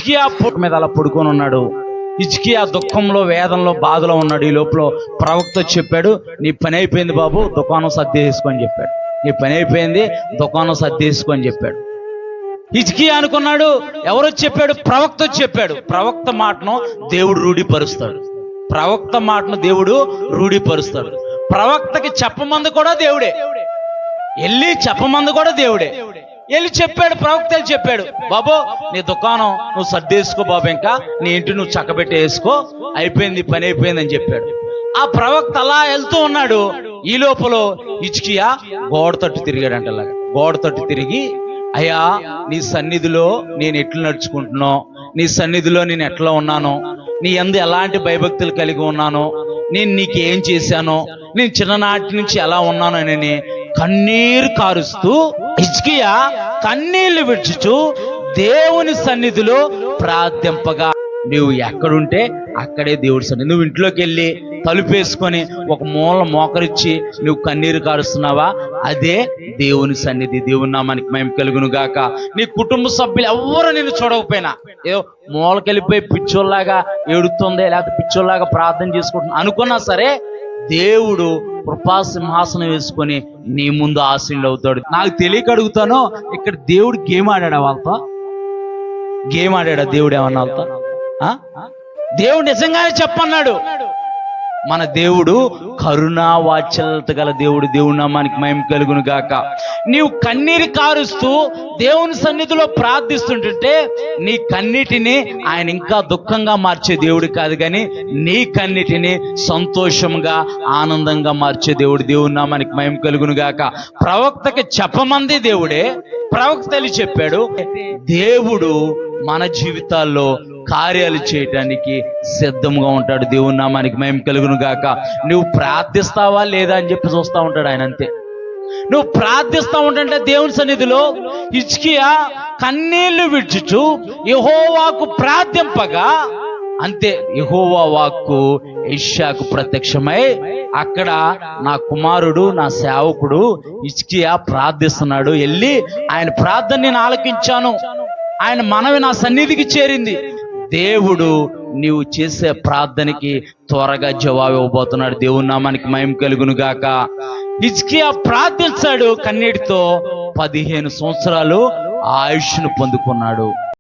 హిజ్కియా పొట్ట మీద అలా పడుకొని ఉన్నాడు. హిజ్కియా దుఃఖంలో, వేదనలో, బాధలో ఉన్నాడు. ఈ లోపల ప్రవక్త చెప్పాడు, నీ పని అయిపోయింది బాబు, దుకాణం సర్దేసుకొని చెప్పాడు. నీ పని అయిపోయింది, దుకాణం సర్దేసుకొని చెప్పాడు. హిజ్కియా అనుకున్నాడు, ఎవరో చెప్పాడు? ప్రవక్త చెప్పాడు. ప్రవక్త మాటను దేవుడు రూఢీపరుస్తాడు. ప్రవక్త మాటను దేవుడు రూఢీపరుస్తాడు. ప్రవక్తకి చెప్పమంది కూడా దేవుడే, వెళ్ళి చెప్పమంది కూడా దేవుడే. వెళ్ళి చెప్పాడు, ప్రవక్తలు చెప్పాడు, బాబు నీ దుకాణం నువ్వు సర్దేసుకో బాబు, ఇంకా నీ ఇంటి నువ్వు చక్కబెట్టి వేసుకో, అయిపోయింది, పని అయిపోయింది అని చెప్పాడు. ఆ ప్రవక్త అలా వెళ్తూ ఉన్నాడు. ఈ లోపల హిజ్కియా గోడ తట్టు తిరిగాడంట. అలాగా గోడ తట్టు తిరిగి, అయ్యా నీ సన్నిధిలో నేను ఎట్లు నడుచుకుంటున్నావు, నీ సన్నిధిలో నేను ఎట్లా ఉన్నాను, నీ యందు ఎలాంటి భయభక్తులు కలిగి ఉన్నాను, నేను నీకేం చేశాను, నేను చిన్ననాటి నుంచి ఎలా ఉన్నాను అని కన్నీరు కారుస్తూ హిజ్కియా కన్నీళ్లు విడుచుచు దేవుని సన్నిధిలో ప్రార్థింపగా, నువ్వు ఎక్కడుంటే అక్కడే దేవుడి సన్నిధి. నువ్వు ఇంట్లోకి వెళ్ళి తలుపేసుకొని ఒక మూల మోకరిచ్చి నువ్వు కన్నీరు కారుస్తున్నావా, అదే దేవుని సన్నిధి. దేవుని నామానికి మహిమ కలుగును గాక. నీ కుటుంబ సభ్యులు ఎవరు నిన్ను చూడకపోయినా, ఏదో మూలకెళ్ళిపోయి పిచ్చోళ్ళలాగా ఏడుతుంది, లేకపోతే పిచ్చోళ్ళలాగా ప్రార్థన చేసుకుంటున్నా అనుకున్నా సరే, దేవుడు కృపా సింహాసనం వేసుకొని నీ ముందు ఆశీనుడు అవుతాడు. నాకు తెలియక అడుగుతాను, ఇక్కడ దేవుడు గేమ్ ఆడాడా వాళ్ళతో? గేమ్ ఆడాడా దేవుడు ఏమన్నా వాళ్ళతో? దేవుడు నిజంగానే చెప్పన్నాడు. మన దేవుడు కరుణా వాత్సల్యత గల దేవుడు. దేవుని నామానికి మహిమ కలుగును గాక. నీవు కన్నీరు కారుస్తూ దేవుని సన్నిధిలో ప్రార్థిస్తుంటుంటే నీ కన్నీటిని ఆయన ఇంకా దుఃఖంగా మార్చే దేవుడు కాదు, కానీ నీ కన్నీటిని సంతోషంగా, ఆనందంగా మార్చే దేవుడు. దేవుని నామానికి మహిమ కలుగును గాక. ప్రవక్తకి చెప్పమంది దేవుడే, ప్రవక్తలు చెప్పాడు. దేవుడు మన జీవితాల్లో కార్యాలు చేయటానికి సిద్ధంగా ఉంటాడు. దేవుని నామానికి మహిమ కలుగును గాక. నువ్వు ప్రార్థిస్తావా లేదా అని చెప్పి చూస్తూ ఉంటాడు ఆయన, అంతే. నువ్వు ప్రార్థిస్తా ఉంటే దేవుని సన్నిధిలో హిజ్కియా కన్నీళ్లు విడుచుచు యెహోవాకు ప్రార్థింపగా, అంతే, యెహోవా వాక్కు యెషయాకు ప్రత్యక్షమై, అక్కడ నా కుమారుడు, నా సేవకుడు హిజ్కియా ప్రార్థిస్తున్నాడు, వెళ్ళి ఆయన ప్రార్థన నేను ఆలకించాను, ఆయన మనవి నా సన్నిధికి చేరింది. దేవుడు నీవు చేసే ప్రార్థనకి త్వరగా జవాబు ఇవ్వబోతున్నాడు. దేవుని నామానికి మహిమ కలుగును గాక. హిజ్కియా ప్రార్థించాడు కన్నీటితో, 15 సంవత్సరాలు ఆయుష్ను పొందుకున్నాడు.